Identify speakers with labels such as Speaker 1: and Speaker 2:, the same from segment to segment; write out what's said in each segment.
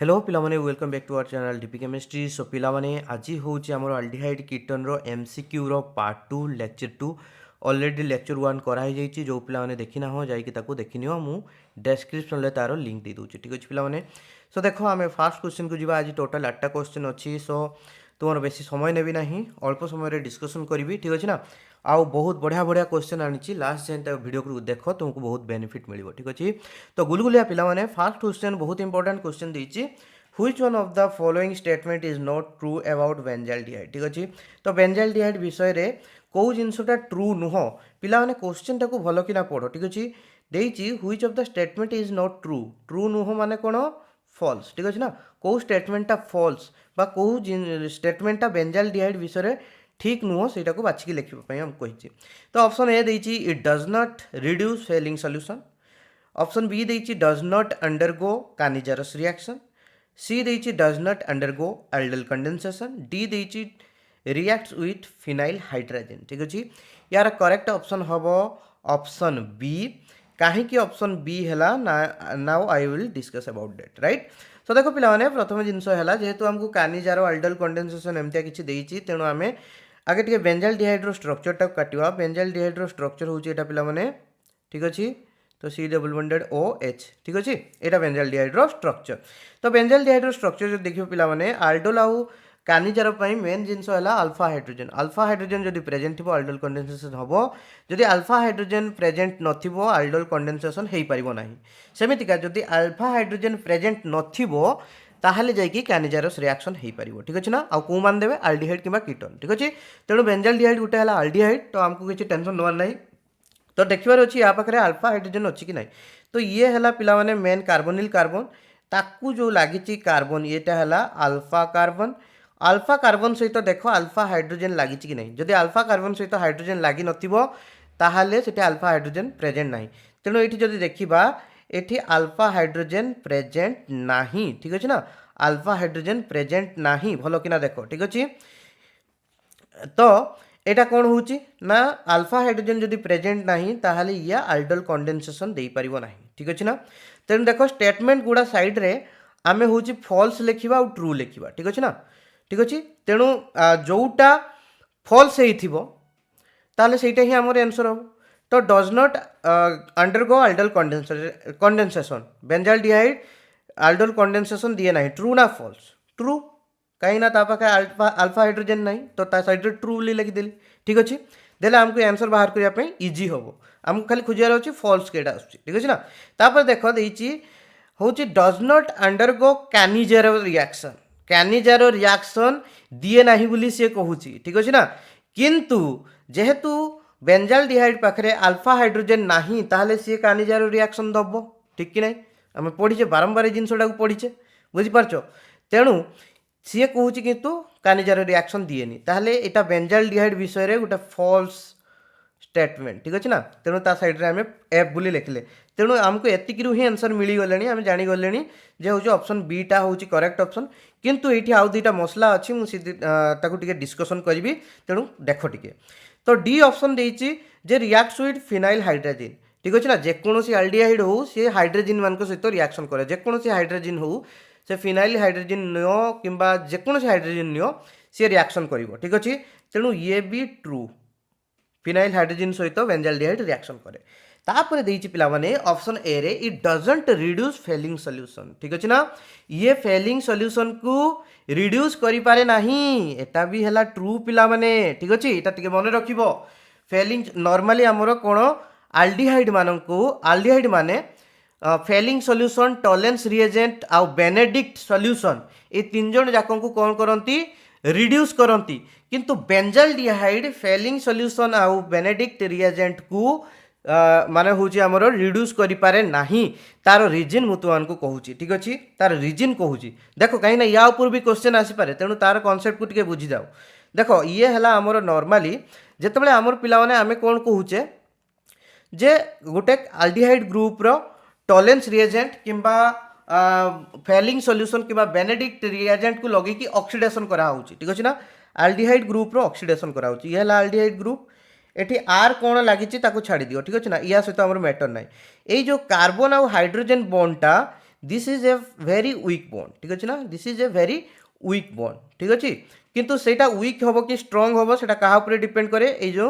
Speaker 1: Hello पिलामाने welcome back to our channel DP chemistry. So पिलामाने आज हूँ आमर अल्डिहाइड कीटन रो एमसीक्यू रो पार्ट 2 लेक्चर 2 ऑलरेडी लेक्चर 1 कराई जाइए। जो पिलामाने देखी ना हो जाइए ताको देखी नियो मु डिस्क्रिप्शन ले तार लिंक दे दूँ। ठीक अच्छे पिलामाने। सो देखो आम फास्ट क्वेश्चन को जीवा। आज टोटल 8टा क्वेश्चन अच्छी। सो तुम बेसी समय नेबी ना अल्प समय डिस्कसन करी। ठीक अच्छे ना। आउ बहुत बढ़िया बढ़िया क्वेश्चन आनी लास्ट जाए वीडियो को देख तुमको बहुत बेनिफिट मिल। ठीक अच्छे। तो गुलगुलिया पिलामाने फास्ट क्वेश्चन बहुत इंपोर्टेंट क्वेश्चन देती। Which one of the following statement is not true about benzaldehyde. ठीक अच्छे। तो बेंजाल्डिहाइड विषय रे कौ जिनसटा ट्रू नुह पिला माने क्वेश्चन टाको भलो कि ना पढ़ो। ठीक अच्छे। देइची which of the statement is not true. True नुह माने कोन फॉल्स। ठीक अच्छे ना। कौ स्टेटमेंटा फॉल्स बा कौ स्टेटमेंटा बेंजाल्डिहाइड विषय रे ठीक नुह सेटा को बाछिकी लिखिबा पई हम कहिची। तो ऑप्शन ए देइची it does not reduce Fehling solution. Option B देइची does not undergo Cannizzaro reaction. C देइची does not undergo aldol condensation. D देइची रिएक्ट्स विथ फिनाइल हाइड्रोजन। ठीक अच्छे। यार करेक्ट ऑप्शन हम ऑप्शन बी। कहीं ऑप्शन बी है now I will discuss about that right. So देखो पिलाने प्रथम जिनस है जेहेतु आमको कानिजार एल्डल कंडेंसेशन एमती किसी देती तेणु आम आगे टे बेंजाल्डिहाइड स्ट्रक्चर टाक काटिया। बेंजाल्डिहाइड स्ट्रक्चर हूँ यहाँ पिलाने। ठीक अच्छे। तो C double bonded O H. ठीक अच्छे। यहाँ बेंजाल्डिहाइड स्ट्रक्चर। तो बेंजाल्डिहाइड स्ट्रक्चर जो देखिए पिलाने आल्डोल आउ कानिजार मेन जिनस है अल्फा हाइड्रोजन। अल्फा हाइड्रोजन जब प्रेजेंट थो आल्डोल कंडेंसेशन हम। जदि अल्फा हाइड्रोजन प्रेजेंट नथिबो आल्डोल कंडेंसेशन हो पारिबो नाही। सेमितिका जदि अल्फा हाइड्रोजन प्रेजेंट नथिबो ताहले जाइए कानिजारस रिएक्शन हो पार। ठीक अच्छे ना। आउ कौ मान देवे आल्डिहाइड किंबा कीटन। ठीक अच्छे। तेणु बेंजाल्डिहाइड गोटे है आल्डिहाइड। तो आमको किसी टेंशन नवार ना। तो देखिबार अच्छी या पाखे अल्फा हाइड्रोजन अच्छी कि ना। तो ये है पिला माने मेन कार्बोनिल कार्बन ताकू जो लगी कार्बन येटा है अल्फा कार्बन। अल्फा कार्बन सहित देख अल्फा हाइड्रोजन लगी कि नहीं। जदि अल्फा कार्बन सहित हाइड्रोजन लगी नताहले से अल्फा हाइड्रोजन प्रेजेंट ना। तेणु ये जब देखा ये अल्फा हाइड्रोजन प्रेजेंट ना। ठीक अच्छे ना। अल्फा हाइड्रोजन प्रेजेंट ना भल कि देख। ठीक अच्छे। तो एटा कौन होची ना अल्फा हाइड्रोजन जदि प्रेजेंट नाही ताहाले या आल्डोल कंडेंसेशन दे परिबो नाही। ठीक अछि ना। तेन देखो स्टेटमेंट गुडा साइड रे आमे होची फॉल्स लेखिबा और ट्रू लेखिबा। ठीक अछि ना। ठीक अछि। तेणु जोटा फॉल्स हेइथिबो ताहाले सेटा ही हमर आंसर हो। तो does not undergo aldol condensation benzaldehyde aldol condensation दिए नाही। ट्रू ना फॉल्स। ट्रू कहीं ना पाखे अल्फा हाइड्रोजन ना। तो सैड ट्रू लिखिदेली। ठीक अच्छे। देले आमको आंसर बाहर करने इजी हम। आमको खाली खोजार अच्छे फॉल्स केटा आसुची। ठीक अच्छे ना। तापर देख देइची हूँ does not undergo Cannizzaro reaction. Cannizzaro reaction दिए ना बोली सी कहूँ। ठीक अच्छे ना। किंतु जेहेतु बेंजाल्डिहाइड पाखे अल्फा हाइड्रोजन ना ताहले सी कानिजारो रिएक्शन दब। ठीक कि नहीं। आम पढ़ीचे बारंबार जिनसटा पढ़ीचे बुझीपारच। तेणु सी कहूँ किंतु कानिजार रिएक्शन दिएनी ताहले एटा बेंजाल्डिहाइड विषय रे गोटे फॉल्स स्टेटमेंट। ठीक अच्छे ना। तेणु ता साइड रे आम एफ बोली लिखले। तेणु आमको एतिकरू ही आंसर मिलीगले। आम जानीगले जे हूँ ऑप्शन बीटा हूँ करेक्ट ऑप्शन। किंतु ये आउ दुईटा मसला अच्छी मुझे डिस्कसन करी। तेणु देख टी। तो डी ऑप्शन देती जे रिएक्ट्स विथ फिनाइल हाइड्रोजन। ठीक अच्छे ना। जेकोसी आल्डिहाइड हो सी हाइड्रोजन मान सहित रिएक्शन करे। जेकोसी हाइड्रोजन हो से फिनाइल हाइड्रोजन नियो किंबा जेकोसी हाइड्रोजन नियो सी रिएक्शन करिवो। ठीक अच्छे। तेणु ये भी ट्रू फिनाइल हाइड्रोजन सहित बेंजाल्डिहाइड रिएक्शन करे। तापर देइछि पिला माने ऑप्शन ए रे it doesn't reduce Fehling solution. ठीक अच्छे ना। ये फेलिंग सॉल्यूशन को रिड्यूस करि पारे नाही। एटा भी हैला ट्रू पिला माने। ठीक अच्छे। एटा टिके मन रखिबो। फेलिंग नॉर्मली हमरो कोन आल्डिहाइड माननको आल्डिहाइड माने फेलिंग सॉल्यूशन टॉलेंस रिएजेंट आउ बेनेडिक्ट सॉल्यूशन ये तीन जन जाक को कौन करती रिड्यूस करती। किंतु बेंजाल्डिहाइड फेलिंग सॉल्यूशन आउ बेनेडिक्ट रिएजेंट को माने हूँ आमर रिड्यूस करि पारे नाही। तार रिजन मु तुमको कहूँ। ठीक अच्छे। तार रिजन कहूँ देख कहीं या ऊपर भी क्वेश्चन आसीपे। तेणु तार कॉन्सेप्ट को बुझी जाओ। देख ये है आमर नॉर्मली जिते आमर पिला माने आमे कौन कहूचे जे गोटे आल्डिहाइड ग्रुप रो टॉलेंस रिएजेंट किंबा फेलिंग सॉल्यूशन किंबा बेनेडिक्ट रिएजेंट को लगे कि ऑक्सीडेशन करा होउची। ठीक अछि ना। आल्डिहाइड ग्रुप रो ऑक्सीडेशन करा होउची। ये हला आल्डिहाइड ग्रुप एठी आर कोन लागिची ताको छाड़ी दियो। ठीक अछि ना। या सहित हमर मैटर नाही। एई जो कार्बन और हाइड्रोजन बॉन्डटा this is a very weak bond ठीक अच्छे ना this is a very weak bond ठीक अच्छे किंतु सेटा वीक हम कि स्ट्रंग हम सेटा कहा उपरे डिपेंड करे ए जो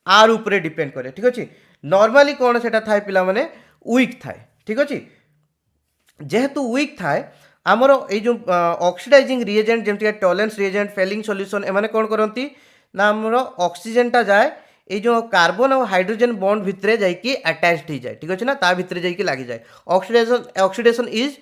Speaker 1: आर उपरे डिपेंड करे ठीक अच्छे नॉर्मली कौन सेटा थाए पिला माने वीक थाए ठीक अच्छे जेहेतु वीक थाए आमर ये जो ऑक्सीडाइजिंग रिएजेंट जमती टॉलेंस रिएजेंट फेलिंग सॉल्यूशन एमाने कौन करती ना आमर ऑक्सीजनटा जाए ये जो कार्बन और हाइड्रोजन बॉन्ड भितर जाइए अटैच्ड हो जाए ठीक अच्छे ना ता भितर जाइए लगी जाए oxidation is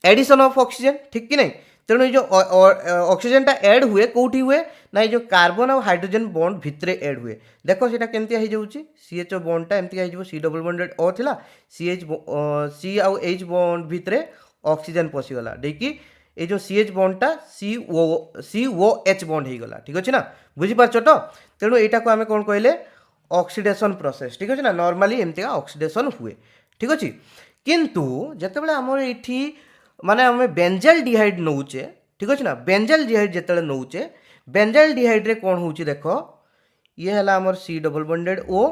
Speaker 1: addition of oxygen ठीक कि नहीं तेणु ये जो ऑक्सीजनटा एड हुए कौटी हुए ना ये जो कार्बन और हाइड्रोजन बॉन्ड भितर एड हुए देखो सीटा केमती हो CH बॉन्डटा एमती हो C डबल बॉन्डेड O थिला C आउ H बॉन्ड भितर ऑक्सीजन पशिगला देखिए ये जो CH बॉन्डटा COH बॉन्ड हो गला ठीक अच्छे ना बुझीपार तो तेणु यहाँ को आम कौन कहले ऑक्सीडेशन प्रोसेस ठीक अच्छे ना नॉर्मली एमती ऑक्सीडेशन हुए ठीक अच्छे किंतु जिते आम ये माने आम बेंजाल्डिहाइड नौचे ठीक अच्छे ना बेंजाल्डिहाइड जिते नौचे बेंजाल्डिहाइड रे कौन हो देख ये है आमर C डबल बॉन्डेड O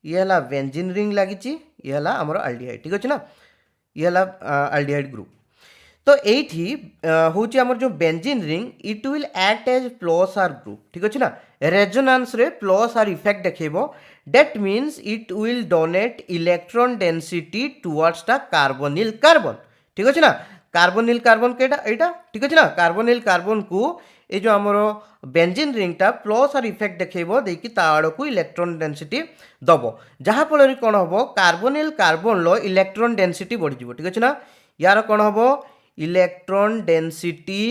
Speaker 1: ये है बेंजीन रिंग लगी ये है आमर आल्डिहाइड ठीक अच्छे ना ये है आल्डिहाइड ग्रुप तो ये हूँ आमर जो benzene ring it will act as plus R group ठीक अच्छे ना रेजोनांस रे प्लस आर इफेक्ट देखेबो that means it will donate electron density towards the carbonyl carbon ठीक अच्छे ना कार्बोनिल कार्बन केटा एटा ठीक अच्छे ना कार्बोनिल कार्बन को ये जो आमर बेंजीन रिंगटा प्लस आर इफेक्ट देखेबो देकी ता आड़ को इलेक्ट्रॉन डेंसिटी दबो जहाँ फल कौन हम कार्बोनिल कार्बन लो इलेक्ट्रॉन डेंसिटी बढ़ी ठीक अच्छे ना यार कौन हम electron density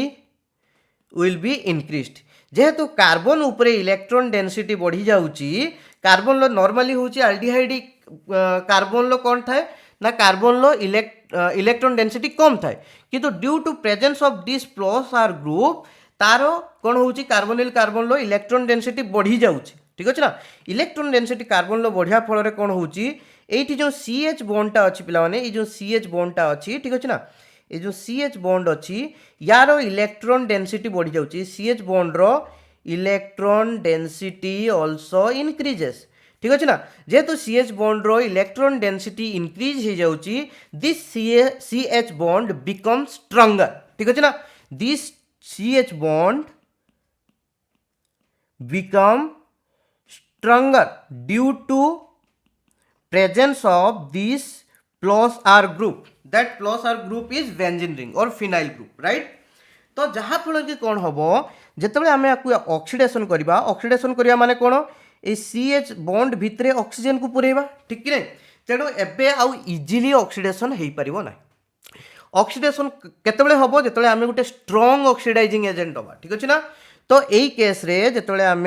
Speaker 1: will be increased जेहेतु कार्बन उपरे इलेक्ट्रॉन डेंसिटी बढ़ी जाउची कार्बन लो नॉर्मली होची अल्डिहाइड कार्बन लो कौन थाए ना कार्बन लो इलेक्ट्रॉन डेंसिटी कम थाए किंतु due to presence of this plus R group तार कौन होची कार्बोनिल कार्बन लो इलेक्ट्रॉन डेंसिटी बढ़ी जाउची ठीक अच्छे ना इलेक्ट्रॉन डेंसिटी कार्बन लो बढ़िया फल कौन होची एठी जो CH बॉन्डटा अच्छी पिला माने ये जो CH बॉन्डटा अच्छी ठीक अच्छे ना ये जो CH बॉन्ड अच्छी यार इलेक्ट्रॉन डेंसिटी बढ़ी जाउची CH बॉन्ड रो इलेक्ट्रॉन डेंसिटी आल्सो इंक्रीजेस ठीक अच्छे ना जेहेतु CH बॉन्ड रो इलेक्ट्रॉन डेंसिटी इंक्रीज हो जाउची this CH bond become stronger ठीक अच्छे ना this CH bond become stronger due to presence of this plus R group that plus R group is benzene ring or phenyl group right तो जहाँ फल कि कौन हम जिते आम ऑक्सीडेशन करवा ऑक्सीडेशन करवा माने कौन ये CH बॉन्ड भितर ऑक्सीजन को पुरेबा ठीक कि नहीं तेणु एबे आउ इजिली ऑक्सीडेशन हो पार ना ऑक्सीडेशन केतबेले हम जिते आम गोटे स्ट्रॉन्ग ऑक्सीडाइजिंग एजेंट दबा ठीक अच्छे ना तो यही केस रे जिते आम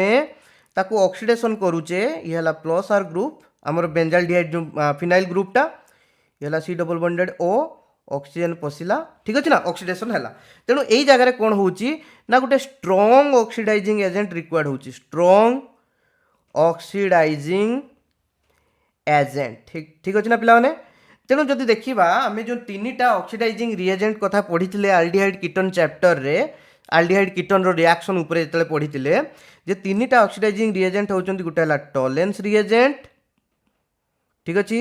Speaker 1: ताकू ऑक्सीडेशन करुचे ये है प्लस आर ग्रुप आमर बेंजाल्डिहाइड जो फिनाइल ग्रुपटा ये C double bonded O oxygen पशिला ठीक अच्छे ना ऑक्सीडेशन है तेणु यही जगह कौन होची ना गोटे स्ट्रॉन्ग ऑक्सीडाइजिंग एजेंट रिक्वायर्ड होची स्ट्रॉन्ग ऑक्सीडाइजिंग एजेंट ठीक ठीक अच्छे ना पिला माने तेणु जदि देखा आम जो तीन टा ऑक्सीडाइजिंग रिएजेंट कथा पढ़ी आल्डिहाइड कीटन चैप्टर रे आल्डिहाइड कीटन रो रिएक्शन उपरे जतले पढ़ी जे तीन टा ऑक्सीडाइजिंग रिएजेंट होचंती गोटे हला टॉलेंस रिएजेंट ठीक अच्छे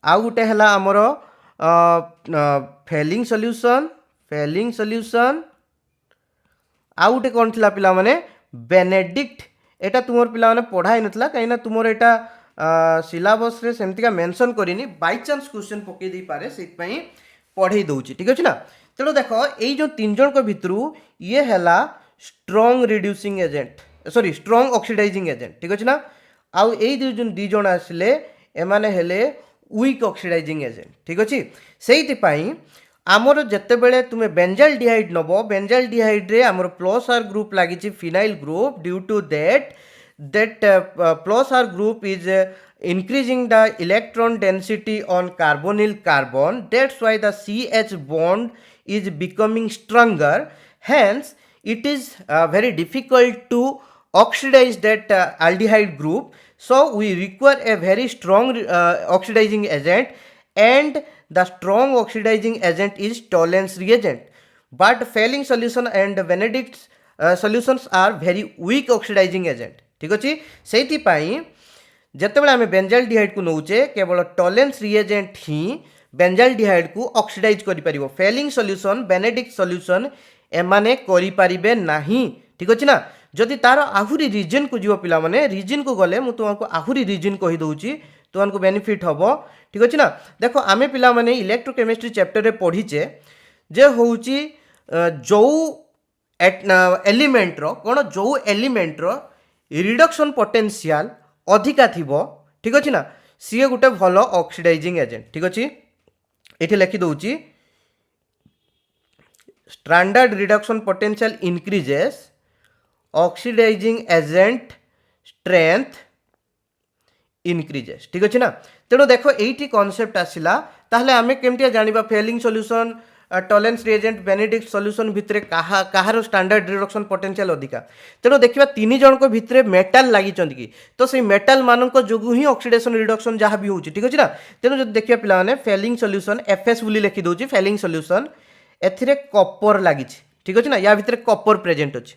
Speaker 1: आउ गोटे है आमर फेलिंग सॉल्यूशन आउ गोटे कौन थी पिला माने बेनेडिक्ट एटा तुम पिला माने पढ़ाई नथला कहीं तुम एटा सिलेबस रे सेमतिका मेंशन करिनी बाय चांस क्वेश्चन पकई दे पारे से पढ़ाई दउची ठीक अच्छे ना तेणु देख ये जो तीन जन को भितरू ये है strong reducing agent sorry strong oxidizing agent ठीक अच्छे ना आउ ये दी जन आसिले एमाने हेले वीक ऑक्सीडाइजिंग एजेंट ठीक अच्छे से आमर जिते बड़े तुम्हें बेंजाल्डिहाइड नब बेंजाल्डिहाइड रे आमर प्लस आर ग्रुप लगी phenyl group due to that plus R group is increasing the electron density on carbonyl carbon. That's why the CH bond is becoming stronger. Hence it is very difficult to oxidize that aldehyde group. So we require a very strong oxidizing agent, and the strong oxidizing agent is Tollens reagent. But failing solution and Benedict's solutions are very weak oxidizing agent. ठीक अच्छे से जितेबाला आम benzaldehyde को नौचे केवल Tollens reagent ही benzaldehyde को oxidise करि परिबो Fehling solution Benedict solution एमाने करि परिबे नाही ठीक अछि ना जदि तार आहुरी रीजन को जीव पिला माने रीजन को गले मु तुमको आहुरी रीजन कहि दउची तुमको बेनिफिट हबो ठीक अछि ना देखो आमे पिला माने इलेक्ट्रोकेमिस्ट्री चैप्टर रे पढिचे जे होउची जो एलिमेंट रो कोन जो एलिमेंट रो रिडक्शन पोटेंशियल अधिका थिबो ठीक अछि ना सी गोटे भलो ऑक्सीडाइजिंग एजेंट ठीक अछि एठी लिखि दउची standard reduction potential increases oxidizing agent strength increases ठीक अछि ना तेणु देखो एठी कांसेप्ट आसिला ताहले आमे केमतिया जानिबा Fehling solution Tollens reagent Benedict solution भितरे कहार स्टैंडर्ड रिडक्शन पोटेंशियल अधिका तेणु देखिबा तीन जन को भितरे मेटल लागि चंदी की तो से मेटल मानन को जोगु ही ऑक्सीडेशन रिडक्शन जहां भी होची ठीक अछि ना तेणु जब देखिबा पिला माने फेलिंग सॉल्यूशन एफएस बुली लिखि दोची फेलिंग सॉल्यूशन एथिरे कॉपर लागि ठीक अछि ना या भितरे कॉपर प्रेजेंट अछि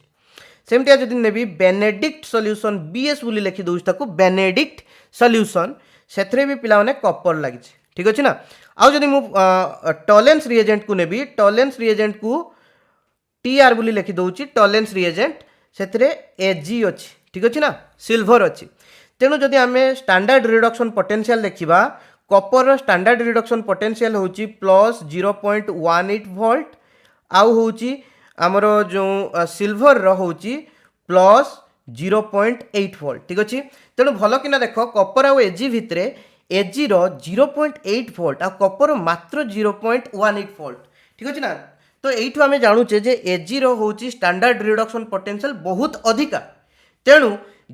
Speaker 1: सेमतिया जदि नेबी बेनेडिक्ट सॉल्यूशन बीएस बुली लिखि दोची ताको बेनेडिक्ट सॉल्यूशन सेथरे भी पिला माने कॉपर लागि ठीक अछि ना आउ जदि मु टॉलेंस रिएजेंट को नेबी टॉलेंस रिएजेंट को टीआर बुली लिखि दोची टॉलेंस रिएजेंट सेथरे एजी अछि ठीक अछि ना सिल्वर अछि तेणु जदि आमे स्टैंडर्ड रिडक्शन पोटेंशियल देखिबा कॉपर स्टैंडर्ड रिडक्शन पोटेंशियल होची प्लस 0.18 वोल्ट आउ होची हमरो जो सिल्वर रो होची प्लस 0.8 वोल्ट ठीक अछि तेणु भलो किना देखो कॉपर आ एजी भितरे एजी रो 0.8 वोल्ट आ कॉपर मात्र 0.18 वोल्ट ठीक अछि ना तो एइठु आमे जानुचे जे एजी रो होची स्टैंडर्ड रिडक्शन पोटेंशियल बहुत अधिका तेणु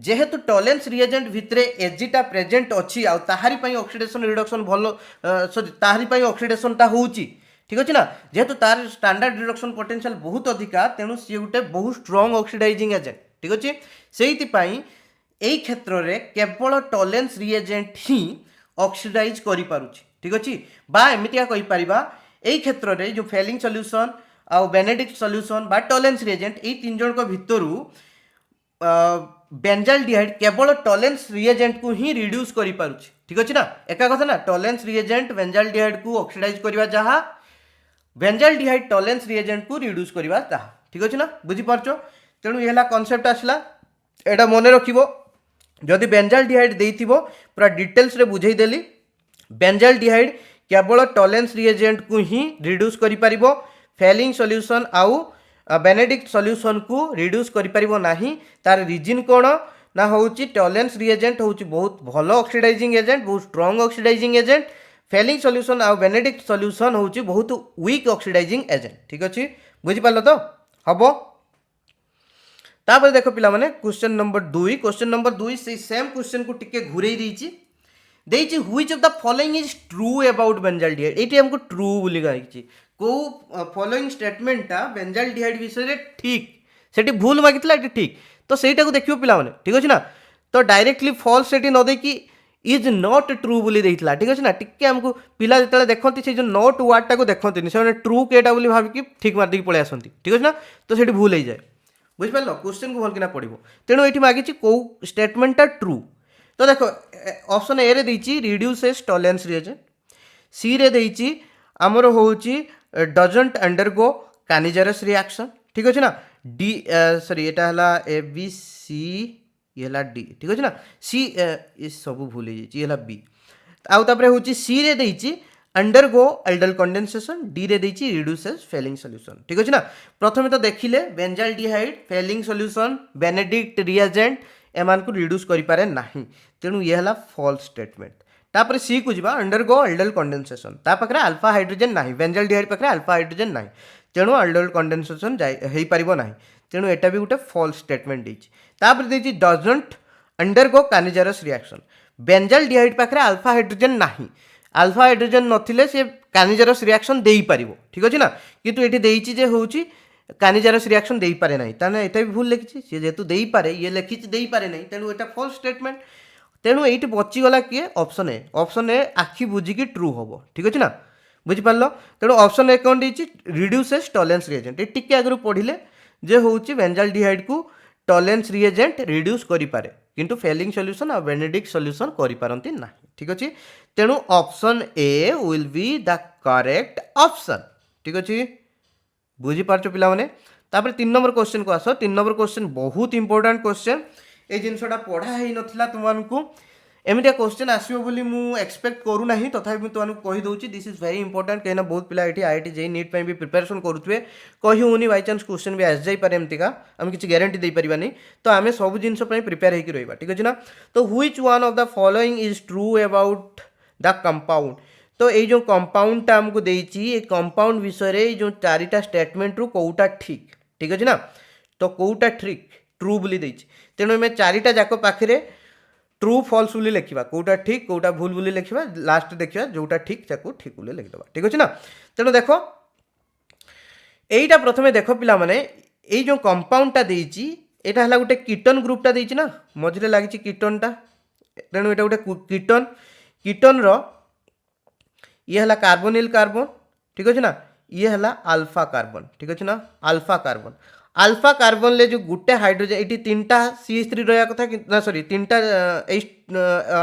Speaker 1: जेहेतु टॉलेंस रिएजेंट भितरे एजीटा प्रेजेंट अछि आ ताहारी पई ऑक्सीडेशन रिडक्शन भलो सॉरी ताहारी पई ऑक्सीडेशन ता होउची ठीक अछि ना जेहेतु तार स्टैंडर्ड रिडक्शन पोटेंशियल बहुत अधिका तेणु सी गुटे बहुत स्ट्रांग ऑक्सीडाइजिंग एजेंट ठीक अछि सेहिति पई एई क्षेत्र रे केवल टॉलेंस रिएजेंट ही ऑक्सीडाइज करि पारुची ठीक अछि बा एमितिया कहि परिबा एई क्षेत्र रे जो फेलिंग सॉल्यूशन आ बेनेडिक्ट सॉल्यूशन बा टॉलेंस रिएजेंट एई तीन जन को भितरु बेंजाल्डिहाइड केवल टॉलेंस रिएजेंट को ही रिड्यूस करि पारुची ठीक अछि ना एका कथा ना टॉलेंस रिएजेंट बेंजाल्डिहाइड को ऑक्सीडाइज करिवा जहा बेंजाल्डिहाइड टॉलेंस रिएजेंट को रिड्यूस करिवा जहा ठीक अछि ना बुझि पारछो तेणु एला कांसेप्ट आसला एटा मने रखिबो जदि बेंजाल्डिहाइड देइथिबो पूरा डिटेल्स रे बुझेई देली बेंजाल्डिहाइड केवल टॉलेंस रिएजेंट को ही रिड्यूस करि परिबो फेलिंग सॉल्यूशन आउ बेनेडिक्ट सॉल्यूशन को रिड्यूस करि परिबो नाही तार रीजन कोन ना होउची टॉलेंस रिएजेंट होउची बहुत भलो ऑक्सीडाइजिंग एजेंट बहुत strong oxidizing agent Fehling solution आउ बेनेडिक्ट सॉल्यूशन होउची बहुत वीक ऑक्सीडाइजिंग एजेंट ठीक अछि बुझि पालो तो हबो तापर देखो पिला माने क्वेश्चन नंबर 2 से सेम क्वेश्चन को टिके घुरेई देइची which of the following is true about benzaldehyde एटी हमको ट्रू बोली गाइची को फॉलोइंग स्टेटमेंट ता बेंजाल्डिहाइड विषय रे ठीक सेठी भूल मागितला एटी ठीक तो सेटा को देखियो पिला माने ठीक अछि ना तो डायरेक्टली फॉल्स सेठी न दे कि इज नॉट ट्रू बोली देइतला ठीक अछि ना टिके हमको पिला जतले देखंती से जो नॉट वर्ड ता को देखंती से ट्रू केटा बोली भाबी कि ठीक मार दे पळे आसंती ठीक अछि ना तो सेठी भूल हो जाए बुझ पारलो क्वेश्चन को भल किना पड़िबो तेणु एठी मागिची को स्टेटमेंट ट्रू तो देखो ऑप्शन ए रे देइची रिड्यूसेस टॉलेंस रिएजेंट सी रे देइची हमर होउची डजंट अंडरगो कैनिजरस रिएक्शन ठीक अछि ना डी सॉरी एटा हला ए बी सी येला डी ठीक अछि ना सी ए सब भूल हो जाइची येला बी आउ तापरे होउची सी रे देइची अंडरगो एल्डल कंडेंसेशन डी रे देइची रिड्यूसेस फेलिंग सॉल्यूशन ठीक अछि ना प्रथमे तो देखिले benzaldehyde Fehling solution Benedict reagent एमान को रिड्यूस करि पारे नाही तेणु ये हला फॉल्स स्टेटमेंट तापर सी को जिबा अंडरगो एल्डल कंडेंसेशन ता पकरे अल्फा हाइड्रोजन नाही बेंजाल्डिहाइड पकरे अल्फा हाइड्रोजन नाही तेणु एल्डल कंडेंसेशन हेई परिबो नाही तेणु एटा भी गुटे फॉल्स स्टेटमेंट देइची तापर देइची डजंट अंडरगो कैनिजरस रिएक्शन बेंजाल्डिहाइड पकरे अल्फा हाइड्रोजन नाही अल्फा हाइड्रोजन नथिले से कैनिजरस रिएक्शन देई परिबो ठीक अछि ना किंतु एठी देइची जे होउची कैनिजरस रिएक्शन देई पारे नाही ताने एटा भी भूल लिखिची से जेतु देई पारे ये लिखिची देई पारे नाही तेणु एटा फॉल्स स्टेटमेंट तेणु एठी बची गला किए ऑप्शन ए आखि बुझी की ट्रू होबो ठीक अछि ना बुझि पारलो तेणु ऑप्शन ए कोन देइची रिड्यूसेस टॉलेंस रिएजेंट ए टिके आगरु पढिले जे होउची बेंजाल्डिहाइड को टॉलेंस रिएजेंट रिड्यूस करि पारे किंतु फेलिंग सॉल्यूशन आ बेनेडिक्ट सॉल्यूशन करि पारंती नाही। ठीक अच्छे तेणु option A will be the correct option ठीक अच्छे बुझीपार पिलाने तापर 3 नंबर क्वेश्चन को आस 3 नंबर क्वेश्चन बहुत इंपोर्टेंट क्वेश्चन ये जिनसा पढ़ा ही नाला तुमको एमती क्वेश्चन आसो बोली मुझे एक्सपेक्ट करूना तथापि तुमको कहीदे दिस इज वेरी इंपोर्टेंट कहीं बहुत पिला ये IIT JEE नीट भी प्रिपेरेसन करुवे कही होनी बाई चान्स क्वेश्चन भी आस जापे एमतीका आम किसी गारंटी दे पारानी तो आम सब जिनस प्रिपेयर होकर रहा ठीक अच्छे ना तो which one of the following is true about the compound तो ये जो कंपाउंडटा आमको देती कंपाउंड विषय ये जो 4टा स्टेटमेंट रु कौटा ठीक ठीक अच्छे ना तो कौटा ठीक ट्रू बोली देती तेणु आम 4टा जाक पाखे ट्रू फॉल्स बोली लिखा कौटा ठीक कौटा भूल बोली लिखा लास्ट देखा जोटा ठीक ताको ठीक बोली लिखिदेवा ठीक अच्छे ना तेणु देख यहीटा प्रथम देख पिला माने ये जो कंपाउंडटा देती यहाँ है गोटे कीटन ग्रुपटा देती ना मझे लगी कीटनटा तेणु यहाँ गोटे कीटन कीटन ये है कार्बोनिल कार्बन ठीक अच्छे ना ये है अल्फा कार्बन ठीक अच्छे ना अल्फा कार्बन ले जो गुटे हाइड्रोजन ये 3टा CH3 रहा कथा ना सॉरी 3टा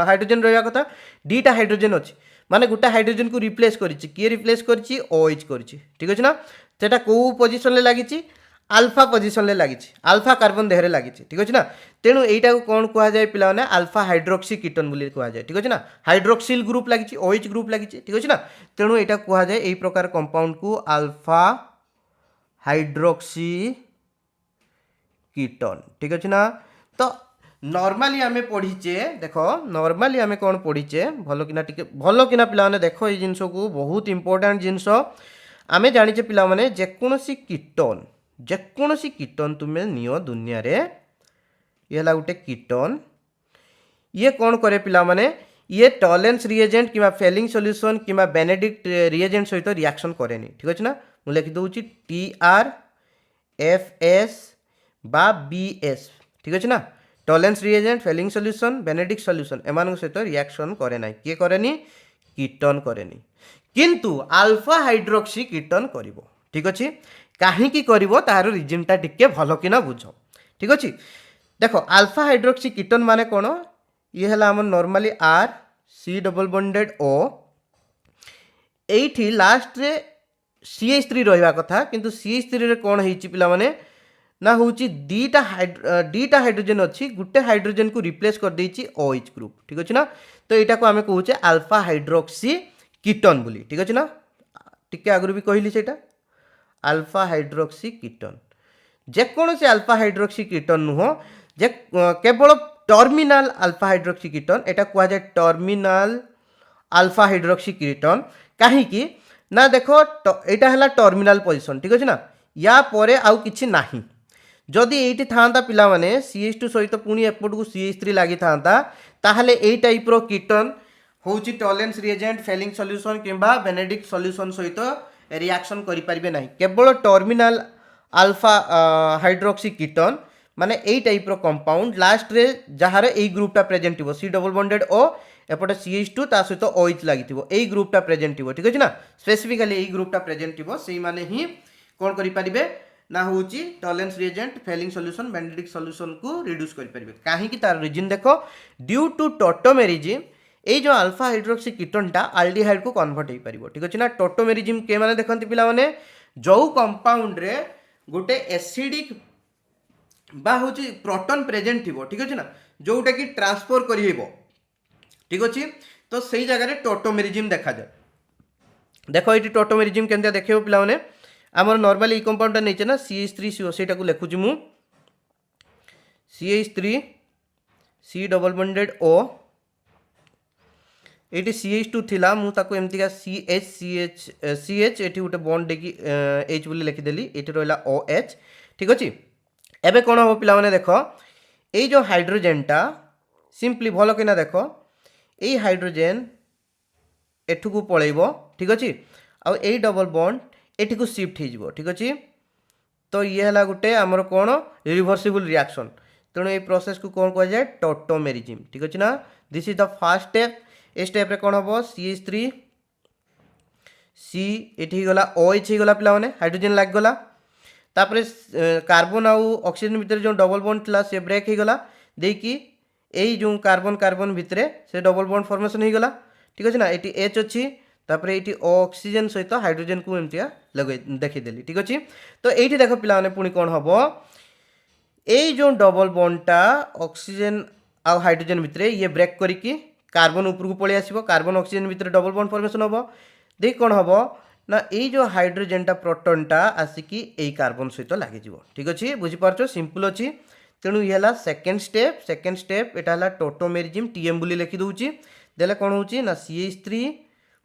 Speaker 1: हाइड्रोजन रहा कथा 2टा हाइड्रोजन अच्छी माने गोटे हाइड्रोजन को रिप्लेस किए रिप्लेस करी OH करी ठीक अच्छे ना सेटा कौ पोजिशन लगी अल्फा पोजिशन लगी अल्फा कार्बन देहरे लगी ठीक अच्छे ना तेणु यहीटा को कौन कह जाए पिला अल्फा हाइड्रोक्सी कीटन बोली कह जाए ठीक अच्छे ना हाइड्रोक्सिल ग्रुप लगी OH ग्रुप लगी ठीक अच्छे ना तेणु यहाँ कह जाए यही प्रकार कंपाउंड को अल्फा हाइड्रोक्सी कीटन ठीक अच्छे ना तो नॉर्मली आमे पढ़ीचे देख नॉर्मली आमे कौन पढ़ीचे भल किना पिला देख ये जिनस को बहुत इंपोर्टेंट जिनस आमे जानीचे पिला माने जेकोसी कीटन तुम्हें नियो दुनिया रे ये है गोटे कीटन ये कौन करे पिला माने ये टॉलेंस रिएजेंट कि फेलिंग सॉल्यूशन कि बेनेडिक्ट रिएजेंट सहित रिएक्शन करे ठीक अच्छे ना मुझे लिखिदे TRFS बा BS ठीक अच्छे ना Tollens reagent Fehling solution Benedict solution एमान सहित रिएक्शन करे ना किए करे कीटन करे किंतु अल्फा हाइड्रोक्सी कीटन करिवो ठीक अच्छे कहीं करिवो तार रिजनटा टिके भल किना बुझ ठीक अच्छे देख अल्फा हाइड्रोक्सी कीटन माने कौन ये है आम normally R C double bonded O एठी लास्ट रे CH3 रहा कथा किंतु CH3 रे कौन होइछि पिला माने ना हूँ 2टा हाइड्रोजन अच्छी गोटे हाइड्रोजन को रिप्लेस कर देछि OH ग्रुप ठीक अच्छे ना तो यहाँ को आम कहूचे अल्फा हाइड्रोक्सी कीटन बोली ठीक अच्छे ना टिके आगु भी कहली सेटा अल्फा हाइड्रोक्सी कीटन जेकोसी अल्फा हाइड्रोक्सी कीटन नुह जे केवल टर्मिनाल अल्फा हाइड्रोक्सी कीटन यहाँ कह जाए टर्मिनाल अल्फा हाइड्रोक्सी कीटन कहीं ना देख यहाँ है टर्मिनाल पोजिशन ठीक अच्छे ना या परे आउ किछि नाही जदि ये था पिला माने CH2 सहित पुणी एपट को CH3 लगी था ताहले ए टाइप रो कीटन हूँ टॉलेंस रिएजेंट फेलिंग सॉल्यूशन किंबा बेनेडिक्ट सॉल्यूशन सहित रिएक्शन करि परिबे नाही केवल टर्मिनाल अल्फा हाइड्रोक्सी कीटन माने ए टाइप रो कंपाउंड लास्ट रे जहार ए ग्रुपटा प्रेजेंट हो C डबल बॉन्डेड O एपटे CH2 ता सहित OH लगी ए ग्रुपटा प्रेजेंट हो ठीक अच्छे ना स्पेसिफिकली ए ग्रुपटा प्रेजेंट हो से माने ही कौन करें ना हूँ Tollens reagent Fehling solution Benedict solution को रिड्यूस करें कहीं तार रीजन देख ड्यू टू टॉटोमेरिज्म ये जो अल्फा हाइड्रोक्सी कीटनटा आल्डिहाइड को कन्वर्ट हो पार ठीक अच्छे ना टॉटोमेरिज्म के माने देखते पिला माने जो कंपाउंड रे गोटे एसिडिक बा हूँ प्रोटॉन प्रेजेंट थी ठीक अच्छे ना जोटा कि ट्रांसफर कर ठीक अच्छे तो सही जगह टॉटोमेरिज्म देखा जाए देख ये टॉटोमेरिज्म केमती देखे पिला माने आमर नॉर्मली ये कंपाउंडटा नहीं ना CH3CO से लिखुची मु CH3 C double bonded O ये CH2 थिला मु ताको एमती CH ये गोटे बॉन्ड देखी H बोली लिखिदेली ये रहा OH ठीक अच्छे एबे कौन हम पिला माने देख ये जो हाइड्रोजेनटा सिंपली भल कि देख ये हाइड्रोजेन एठू को पलैब ठीक अच्छे आ डबल बॉन्ड एठी को शिफ्ट हो ठीक अच्छे तो ये है गोटे आमर कौन रिवर्सिबल रिएक्शन तेणु ये प्रोसेस को कौन कह जाए टॉटोमेरिज्म ठीक अच्छे ना this is the first step a step रे कौन हम CH3 C ये गला OH गला पिला माने हाइड्रोजन लग गला तापर कार्बन आउ ऑक्सीजन भितर जो डबल बॉन्ड थिला से ब्रेक हो गला देकी এই जो कार्बन कार्बन भितर से डबल बॉन्ड फॉर्मेशन हो गला ठीक अच्छे ना ये एच अच्छी तापर ये ऑक्सीजन सहित हाइड्रोजन को एमती लगे देखीदेली ठीक अच्छे तो ये देख पे पुणी कौन हम ये जो डबल बॉन्डटा ऑक्सीजन आउ हाइड्रोजन भितर ये ब्रेक करिकी कार्बन उपरको पलि आसिबो कार्बन ऑक्सीजन भितर डबल बॉन्ड फॉर्मेशन हम देख कौन हम ना ये जो हाइड्रोजनटा प्रोटोनटा आसिकी यही कार्बन सहित लगे ठीक अच्छे बुझीपार सिंपल अच्छी तेणु ये है सेकेंड स्टेप यहाँ टोटोमेरिजिम टीएम बोली लिखी दूची देले कौन होची ना CH3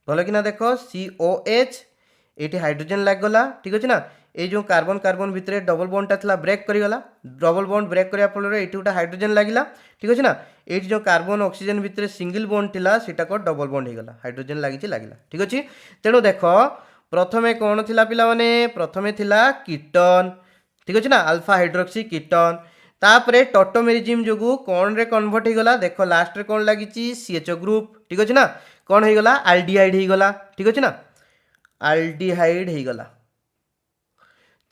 Speaker 1: भल कि देख COH ये हाइड्रोजन लगला ठीक अच्छे ना ये जो कार्बन कार्बन भितर डबल बॉन्डटा था ब्रेक करीगला डबल बॉन्ड ब्रेक करने फल ये गोटे हाइड्रोजन लगिला ठीक अच्छे ना ये जो कार्बन ऑक्सीजन भितर सिंगल बॉन्ड थिला सेटा को डबल बॉन्ड हो गला हाइड्रोजन लगी लगिला ठीक अच्छे तेणु देख प्रथमे कौन थिला पिला माने प्रथमे थिला कीटन ठीक अच्छे ना अल्फा हाइड्रोक्सी कीटन तापरे टोटोमेरिजिम जो कौन रे कन्वर्ट हो गला देख लास्ट रे कौन लगी CHO ग्रुप ठीक अच्छे ना कौन हो गला आल्डिहाइड हो गला ठीक अच्छे ना आल्डिहाइड हो गला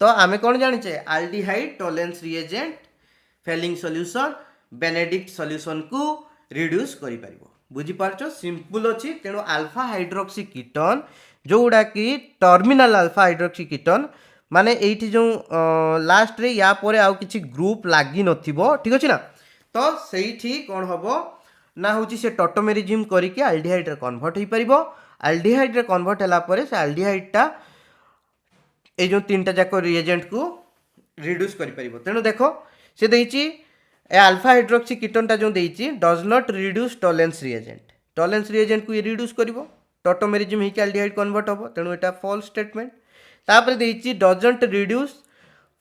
Speaker 1: तो आमे कौन जानिचे aldehyde Tollens reagent Fehling solution Benedict solution को रिड्यूस करि परिबो बुझी पारछो सिंपल अछि तेणु अल्फा हाइड्रोक्सी कीटन जोड़ा कि टर्मिनल अल्फा हाइड्रोक्सी कीटन माने एठी जो लास्ट रे या परे आउ किछि ग्रुप लागी नथिबो ठीक अछि ना तो सेठी कोन हबो ना होची से टोटोमेरिजिम करिके आल्डिहाइड रे कन्वर्ट होई परिबो आल्डिहाइड रे कन्वर्ट हला परे से आल्डिहाइडटा ए जो तीनटा जाक रिएजेंट को रिड्यूस करि परिबो तेनु देखो से देइची ए अल्फा हाइड्रोक्सी कीटनटा जो देइची does not reduce Tollens reagent को ये रिड्यूस करिबो टोटोमेरिजिम हिके आल्डिहाइड कन्वर्ट हबो तेनु एटा फॉल्स स्टेटमेंट तापर देइची डजंट रिड्यूस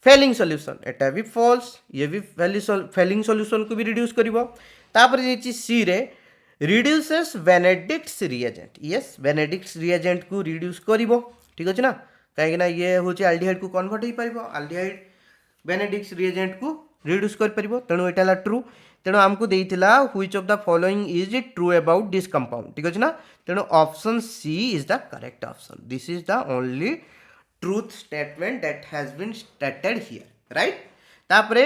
Speaker 1: फेलिंग सॉल्यूशन एटा भी फॉल्स ये भी फेलिंग सॉल्यूशन को भी रिड्यूस करिवो तापर देइची सी रे रिड्यूसेस बेनेडिक्ट्स रिएजेंट यस बेनेडिक्ट्स रिएजेंट को रिड्यूस करिवो ठीक अछि ना कहीं ना ये होची आल्डिहाइड को कन्वर्ट हो पारिबो आल्डिहाइड बेनेडिक्ट्स रिएजेंट को रिड्यूस कर परिबो तेणु एटा ट्रू तेणु आमको देइथिला which of the following is it true about this compound ठीक अछि ना तेणु option C is the correct option this is the only truth statement that has been stated here right तापरे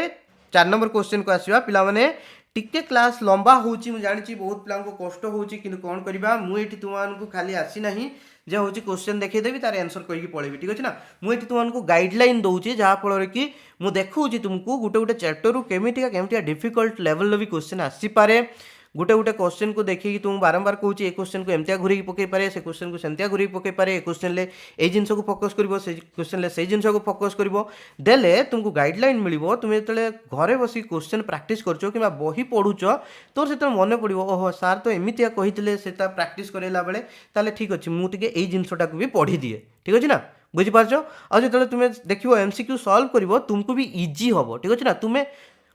Speaker 1: 4 नंबर क्वेश्चन को आसीबा पिला माने टिके क्लास लंबा होची मु जानि बहुत पिला को कष्ट होची किंतु कोन करबा मु एठी तुमान को खाली आसी नाही जे होची क्वेश्चन देखै देबी तार आंसर कहि पळेबी ठीक अछि ना मु एठी तुमान को गाइडलाइन दउची जहा फल कि मु देखौची तुमको गुटे गुटे चैप्टर रु केमिटिया डिफिकल्ट लेवल लो भी क्वेश्चन आसी पारे गुटे गुटे क्वेश्चन को देखिए तुम बारंबार कहूँ ए क्वेश्चन को एमतिया घूरी पकई पारे से क्वेश्चन को सेमतिया घूरी पकई पारे ए क्वेश्चन ले ए जिनस को फोकस करिवो से क्वेश्चन ले से जिनस को फोकस करिवो देले तुमको गाइडलाइन मिलिवो तुम जेतले घरे बसी क्वेश्चन प्रैक्टिस करछो किबा बही पढुछो तोर सेत मन पड़िवो ओहो सर तो एमितिया कहितले सेता प्रैक्टिस करेला बेले ताले ठीक अछि मु टिके ए जिनसटा को भी पढी दिए ठीक अछि ना बुझी पारछो आ जेतले तुमे देखिवो एमसीक्यू सॉल्व करिवो तुमको भी इजी हबो ठीक अछि ना तुमे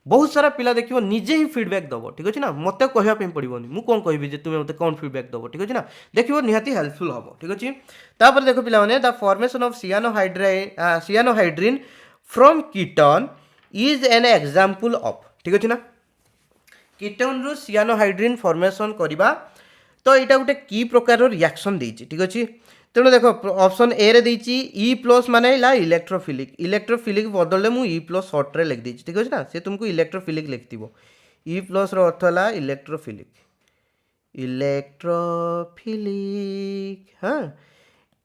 Speaker 1: बहुत सारा पिला देखियो निजे ही फीडबैक दबो ठीक अछि ना मते कहया पे पड़िबोनी मु कोन कहबी जे तुमे मते कोन फीडबैक दबो ठीक अछि ना देखियो निहाती हेल्पफुल हबो ठीक अछि तापर देखो पिला माने the formation of cyanohydrin from ketone is an example of ठीक अछि ना कीटन रो सियानोहाइड्रिन फॉर्मेशन करबा तो एटा गुटे की प्रकार रो रिएक्शन देछि ठीक अछि तेणु देख ऑप्शन ए रे देछि ई प्लस माने ला इलेक्ट्रोफिलिक बदले मु ई प्लस शॉर्ट रे लिख देछि ठीक अछि ना से तुमको इलेक्ट्रोफिलिक लिखतिबो ई प्लस रो अर्थ ला इलेक्ट्रोफिलिक हां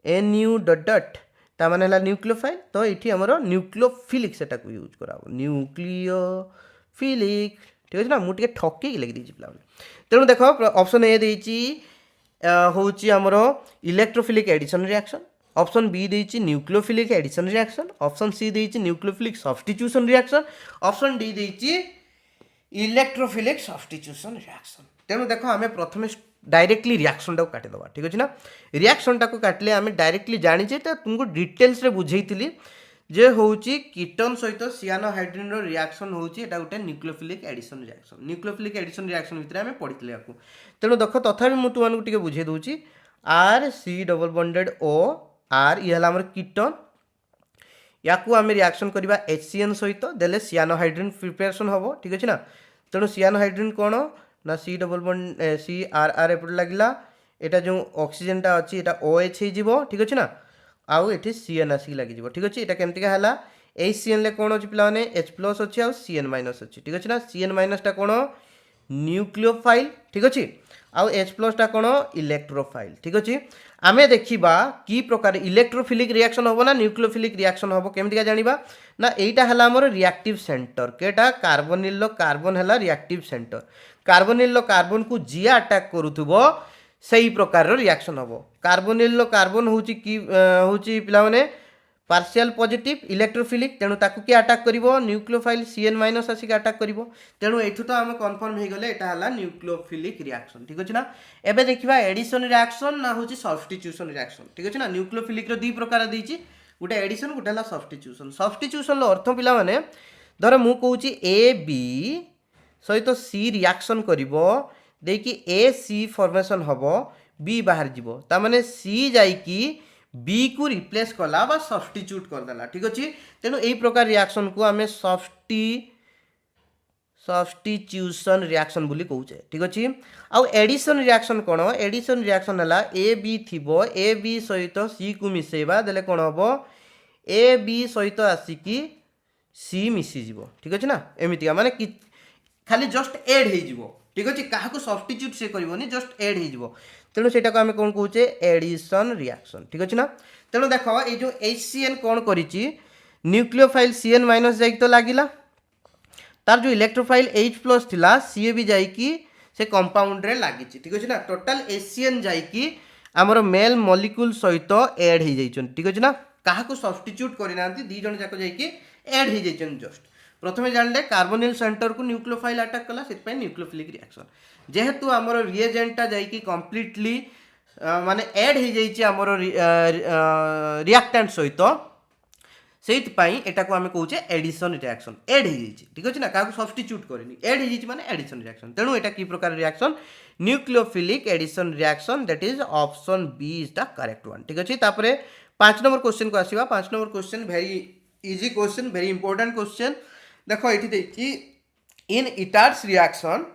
Speaker 1: एन यू डॉट डॉट ता माने ला न्यूक्लियोफाइल तो एठी हमरो न्यूक्लियोफिलिक सेटा को यूज कराबो न्यूक्लियोफिलिक ठीक अछि ना मु टिके ठकी लिख देछि प्लान तेणु देखो ऑप्शन ए देछि होची हमरो electrophilic addition reaction option B देछि nucleophilic addition reaction option C देछि nucleophilic substitution reaction option D देछि इलेक्ट्रोफिलिक सब्स्टिट्यूशन रिएक्शन तेणु देखो आमे प्रथमे डायरेक्टली रिएक्शन टाको काटि दबा ठीक अछि ना रिएक्शन टाको काटले आमे डायरेक्टली जानि जे त तुमको डिटेल्स रे बुझेइतिली जे होची कीटन सहित सियानोहाइड्रिन रो रिएक्शन होची एटा गुटे न्यूक्लियोफिलिक एडिशन रिएक्शन भितर आमे पढितले याकू तेणु देखो तथापि मु तुमानकु टिके बुझे दोची R C double bonded O R ये हला हमर कीटन याकू आमे रिएक्शन करबा HCN सहित देले सियानोहाइड्रिन प्रिपरेशन होबो ठीक अछि ना तेणु सियानोहाइड्रिन कोन ना C double bond C R R एपट लागिला एटा जो ऑक्सीजन टा अछि एटा OH हे जिवो ठीक अछि ना आउ एठी CN आसी लागि जिवो ठीक अछि एटा केमति का हला HCN ले कोन अछि पिला माने H+ अछि आ CN- अछि ठीक अछि ना CN- टा कोन न्यूक्लियोफाइल ठीक अच्छे आउ H+टा कौन इलेक्ट्रोफाइल ठीक अच्छे आमे देखिबा की प्रकार इलेक्ट्रोफिलिक रिएक्शन होबो ना न्यूक्लियोफिलिक रिएक्शन होबो केमितिका जानिबा ना एटा हला हमर रिएक्टिव सेंटर केटा कार्बोनिल लो कार्बन हला reactive centre carbonyl low carbon को जी अटैक करूथबो सही प्रकार रो रिएक्शन होबो कार्बोनिल लो कार्बन होची पिला माने पार्शियल पॉजिटिव इलेक्ट्रोफिलिक तेणु ताकू किए अटैक करिवो न्यूक्लियोफाइल Cn- आसिक अटैक करिवो तेणु एठू तो आम कन्फर्म हो गले एटा हला न्यूक्लियोफिलिक रिएक्शन ठीक अछि ना एबे देखिबा एडिशन रिएक्शन ना होची सब्स्टिट्यूशन रिएक्शन ठीक अछि ना न्यूक्लियोफिलिक रो दी प्रकार देछि गोटे एडिशन गोटे हला सब्स्टिट्यूशन रो अर्थ पिला माने धर मु कहूची ए बी सहित सी रिएक्शन करिवो देकी ए सी फॉर्मेशन हबो बी बाहर जीवो ता माने सी जाईकी बी को रिप्लेस कला बा सब्स्टिट्यूट करदेला ठीक अच्छे तेणु यही प्रकार रिएक्शन को आम सब्स्टिट्यूशन रिएक्शन बोली कहूचे ठीक अच्छे आउ एडिशन रिएक्शन कौन एडिशन रिएक्शन है ए बी थी ए बी सहित सी को मिसेबा देले कौन हम ए बी सहित आसिकी सी मिसीज ठीक अच्छे ना एमतिका माने खाली जस्ट एड हो ठीक अच्छे क्या सब्स्टिट्यूट से करनी जस्ट एड हो तेणु से आम कौन कहे एडिशन रिएक्शन ठीक अच्छे ना तेणु देख ये जो HCN कौन करी न्यूक्लियोफाइल Cn- जाइक तो लगिला तार जो इलेक्ट्रोफाइल H+ थिला सी भी जाइकी से कंपाउंड रे लगी ठीक अच्छे ना टोटाल HCN जाइकी आमर मेल मॉलिक्यूल सहित एड हो जाइछन ठीक अच्छे ना क्या सब्स्टिट्यूट करना दी जन जाक जाइकी एड हो जाइछन जस्ट प्रथम जानले कार्बोनिल सेंटर को न्यूक्लियोफाइल अटैक कला से न्यूक्लियोफिलिक रिएक्शन जेहेतु आमर रिएजेंटा जाइकी कंप्लीटली माने ऐड हो जाइए आमर रिएक्टेंट सहित से एटा को आम कहे एडिशन रिएक्शन ऐड हो जाइए ठीक अच्छे ना क्या सब्स्टिट्यूट करनी ऐड हो जाइए माने एडिशन रिएक्शन तेणु एटा की प्रकार reaction nucleophilic addition reaction that is option B is the correct one ठीक अच्छे तापर 5 नंबर क्वेश्चन को आसीबा 5 नंबर question very easy question very important question देखो ये इन इटार्स reaction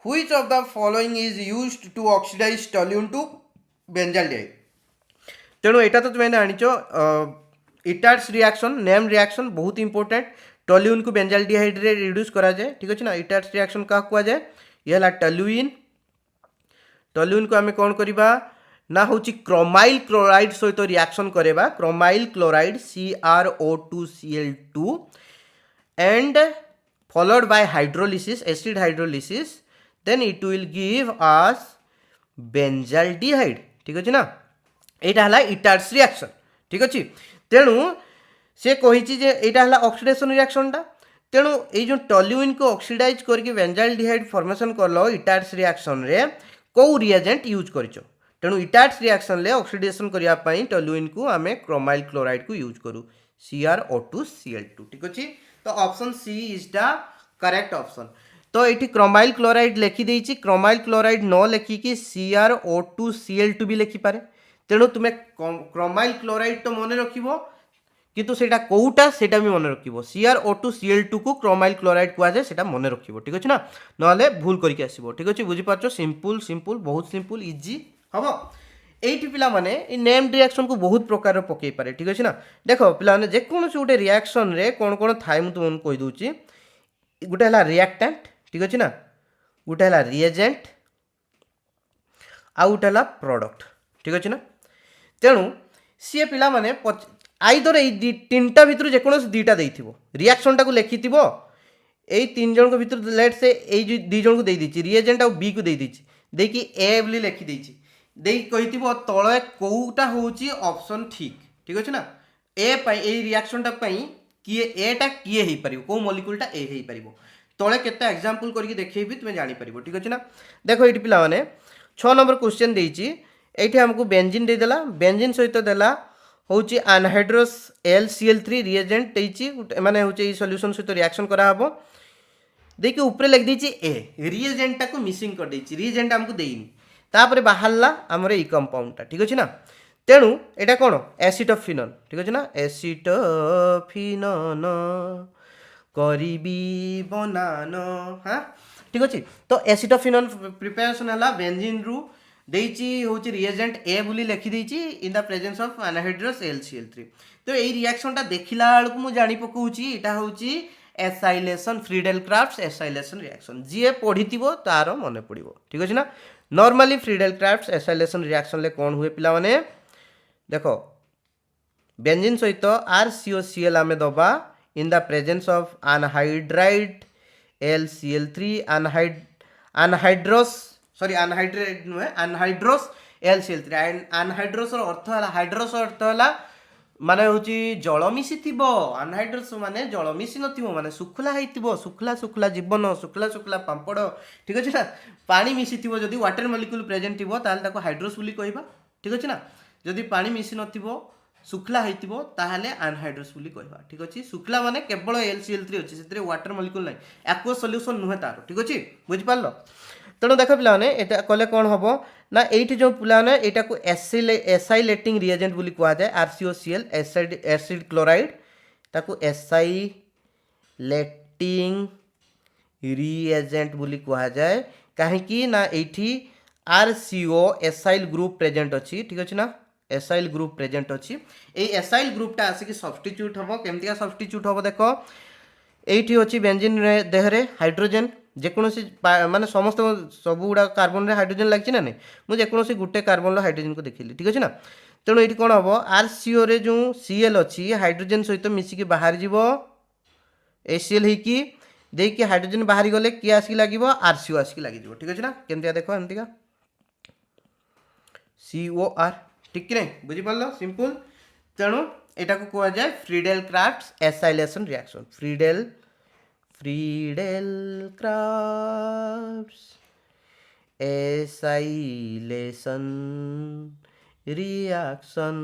Speaker 1: which of the following is used to oxidize toluene to benzaldehyde तेणु एटा तो तुम्हें जानिचो इटार्स रिएक्शन नेम रिएक्शन बहुत इंपोर्टेंट टोल्यून को बेंजाल्डिहाइड रे रिड्यूस करा जाए ठीक अच्छे ना इटार्स रिएक्शन क्या कुआ जाए ये हला टोल्यूइन टोल्यूइन को आम कौन करवा ना हूँ क्रोमाइल क्लोराइड सहित रिएक्शन करेबा chromyl chloride CrO2Cl2 and followed by hydrolysis acid hydrolysis then it will give us benzaldehyde ठीक अच्छे ना यहाँ है इटार्स रिएक्शन ठीक अच्छे तेणु से कही यहाँ ऑक्सीडेशन रिएक्शनटा तेणु ये जो टोल्यूइन को ऑक्सीडाइज करके बेंजाल्डिहाइड फॉर्मेशन कल इटार्स रिएक्शन रे कौ रिएजेंट यूज कर तेणु इटार्स रिएक्शन रे ऑक्सीडेशन करने टोल्यूइन को आम क्रोमाइल क्लोराइड को यूज करूँ CrO2Cl2 ठीक अच्छे तो option C is the correct option तो ये क्रोमाइल क्लोराइड लिखिदे क्रोमाइल क्लोराइड न लिखिकी CrO2Cl2 भी लिखिपारे तेणु तुम्हें क्रोमाइल क्लोराइड तो मन रखिबो किंतु सेटा कोउटा सेटा भी मन रखिबो CrO2Cl2 को क्रोमाइल क्लोराइड कुआ जाए सेटा मन रखिबो ठीक अछि ना नले भूल करके आसीबो ठीक अछि बुझी पाछो सिंपल सिंपल बहुत सिंपल इजी हबो एटी पिला माने नेम रिएक्शन को बहुत प्रकार पकई पारे ठीक अछि ना देखो पिला माने जे कोनोसी गोटे रिएक्शन रे कोन कोन थाय मु तुमन कहि दोची गोटे हला रिएक्टेंट ठीक अछि ना गोटे हला रिएजेंट आ गोटे हला प्रोडक्ट ठीक अछि ना तेणु सी पिला माने आइदर ये तीनटा भितर जेकोसी दुईटा देथिबो रिएक्शन टाको लेखिथिबो एई तीन जन को भितर लेट से एई दी जन को दे दीची रिएजेंट आ बी को दे दीची देकी ए बोली लिखि देची देई कहिथिबो तळे कोउटा होची ऑप्शन ठीक अछि ना ए पई एई रिएक्शन टा पई किए ए टा किए हेई परिबो को मॉलिक्यूल टा ए हेई परिबो तळे केते एग्जांपल करके देखैबी तुमे जानि परिबो ठीक अछि ना देखो एटी पिला माने 6 नंबर क्वेश्चन देइची एठी हमको बेंजीन दे देला बेंजीन सहित देला होची अनहाइड्रस LCl3 रिएजेंट देइची माने होची सॉल्यूशन सहित रिएक्शन करा हबो देखि ऊपर लिख देइची ए रिएजेंट टा को मिसिंग कर देइची रिएजेंट हमको देइनी तापर बाहरला हमर ई कंपाउंड टा ठीक अछि ना तेणु एटा कोन एसिटोफिनोन ठीक अछि ना एसिटोफिनोन करिबी बनानो हां ठीक अछि तो एसिटोफिनोन प्रिपरेशन हला बेंजीन रु देइची होची रिएजेंट ए बोली लिखि देइची in the presence of anhydrous LCl3 तो एई रिएक्शन टा देखिला बेलकु मु जानि पकोउची एटा होची acylation Friedel Crafts acylation reaction जी पढ़ी तार मन पड़ो ठीक अच्छे ना normally Friedel Crafts acylation reaction ले कौन हुए पिला माने देखो बेंजीन सहित RCOCl आमे दबा इन the presence of anhydride LCl3 anhydride नुहे अनहाइड्रोस LCl3 अनहाइड्रोस अर्थ है हाइड्रोस अर्थ है माने होची जल मिसी थिबो अनहाइड्रोस माने जल मिसी नथिबो माने सुखला हेतिबो सुखला सुखला जीवन सुखला सुखला पांपड़ ठीक अछि ना पानी मिसी थिबो जदी वाटर मॉलिक्यूल प्रेजेंट थिबो ताल ताको हाइड्रोस बोली कहबा ठीक अछि ना जदी पानी मिसी नथिबो सुखला हेतिबो ताहाले अनहाइड्रोस बोली कहबा ठीक अछि सुखला माने केवल LCl3 अछि सेतरे वाटर मॉलिक्यूल नै एक्वा सॉल्यूशन नुहे तार ठीक अछि बुझि पारलो तेणु देख पिलाने एटा कले कौन हम ना ये जो पिलाने यहाँ को एसाइलेटिंग रिएजेंट बोली कह जाए RCOCl एसिड क्लोराइड ताको एसाइलेटिंग रिएजेंट बोली कह जाए कहीं ना ये RCO एसाइल ग्रुप प्रेजेंट अच्छी ठीक अच्छे ना एसाइल ग्रुप प्रेजेंट अच्छी ये एसाइल ग्रुपटा आसिक सब्स्टिट्यूट हम केमती सब्स्टिट्यूट हम देख ये अच्छी बेंजीन देहरे हाइड्रोजेन जेकोसी माने समस्त सब गुड़ा कार्बन रे हाइड्रोजन लगी ना नहीं मुझे जेकोसी गोटे कार्बन हाइड्रोजन को देखिली ठीक अच्छे ना तेणु ये कौन हम RCO रे जो Cl अच्छी हाइड्रोजन सहित मिसिकी बाहर जीव ACl होगी देकी हाइड्रोजन बाहरी गले किए आसिक लगे RCO आसिक लगे ठीक अच्छे ना केमती देख एमतीका COR ठीक कि नहीं बुझीपार सिंपल तेणु यहाँ को कह जाए Friedel Crafts acylation reaction Friedel Crafts acylation reaction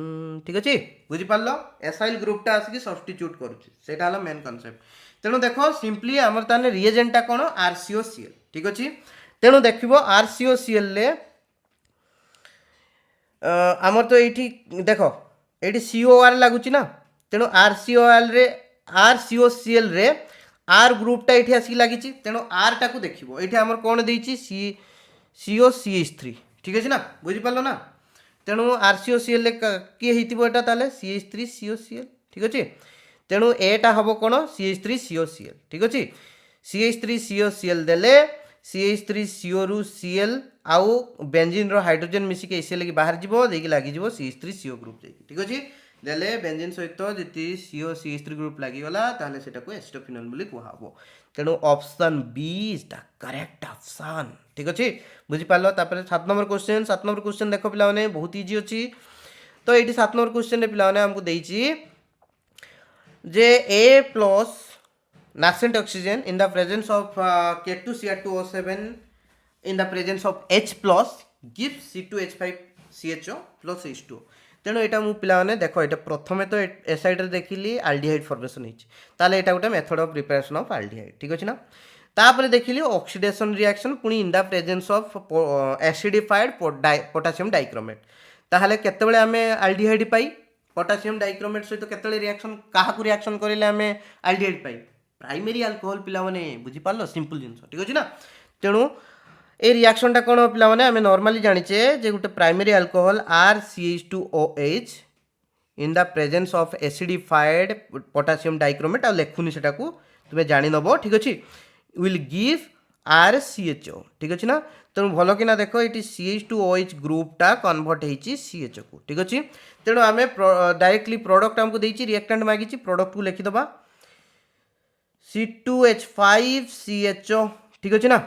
Speaker 1: ठीक अच्छे बुझीपार एसाइल ग्रुपटा आसिक सब्स्टिट्यूट करूँ मेन कॉन्सेप्ट तेणु देख सिंपली आमर ताने रिएजेंटा कौन RCOCl ठीक अच्छे तेणु देख RCOCl ले आमर तो ये देख ये COR लगुच ना तेणु RCOCl रे R ग्रुपटा ये आसिक लगी तेणु R टा को देख ये आमर कौन देती COCH3 ठीक अच्छे ना बुझीपार ना तेणु RCOCl किए होता CH3 COCl ठीक अच्छे तेणु एटा हम कौन CH3 COCl ठीक अच्छे CH3 COCl देले CH3CO रु Cl आउ बेंजीन रो हाइड्रोजन मिसिक ACl की बाहर जीवो देकी लागी जीवो CH3CO ग्रुप जाई ठीक अछि देले बेंजीन सहित जति CO CH3 ग्रुप लागी गला ताले सेटा को एसिटोफिनोल बोली कहबो तेणु option B is the correct option ठीक अछि बुझि पालो तापर 7 नंबर क्वेश्चन देखो पिला माने बहुत इजी अछि तो एटी 7 नंबर क्वेश्चन रे पिला माने हमको देइछि जे A+ nascent oxygen in the presence of K2Cr2O7 in the presence of H+ gives C2H5CHO plus H2O तेणु यहाँ मुझे पाने देख ये प्रथम तो एसाइड देखिली आल्डिहाइड फॉर्मेशन होता है गोटे method of preparation of aldehyde ठीक अच्छे ना तापर देखिली ऑक्सीडेशन रिएक्शन पुणी इन the presence of acidified potassium dichromate ताहले केतेबेले आमे आल्डिहाइड पाई पोटासियम डाइक्रोमेट सहित केतेबेले रिएक्शन काहा को रिएक्शन करेले आमे आल्डिहाइड पाई प्राइमरी अल्कोहल पिला माने बुझी पारलो सिंपल जिंस ठीक अछि ना तेणु ए रिएक्शन टा कोन पिला माने आमे नॉर्मली जानिचे जे गुटे primary alcohol RCH2OH in the presence of acidified potassium dichromate आ लेखुनी सेटा को तुमे जानि नबो ठीक अछि विल गिव RCHO ठीक अछि ना तेणु भलो कि ना देखो ये CH2OH ग्रुपटा कन्वर्ट होइछि CHO को ठीक अछि तेणु आमे डायरेक्टली प्रोडक्ट हमको देइछि रिएक्टेंट मागिछि प्रोडक्ट को लिखि दबा C2H5CHO ठीक अच्छे ना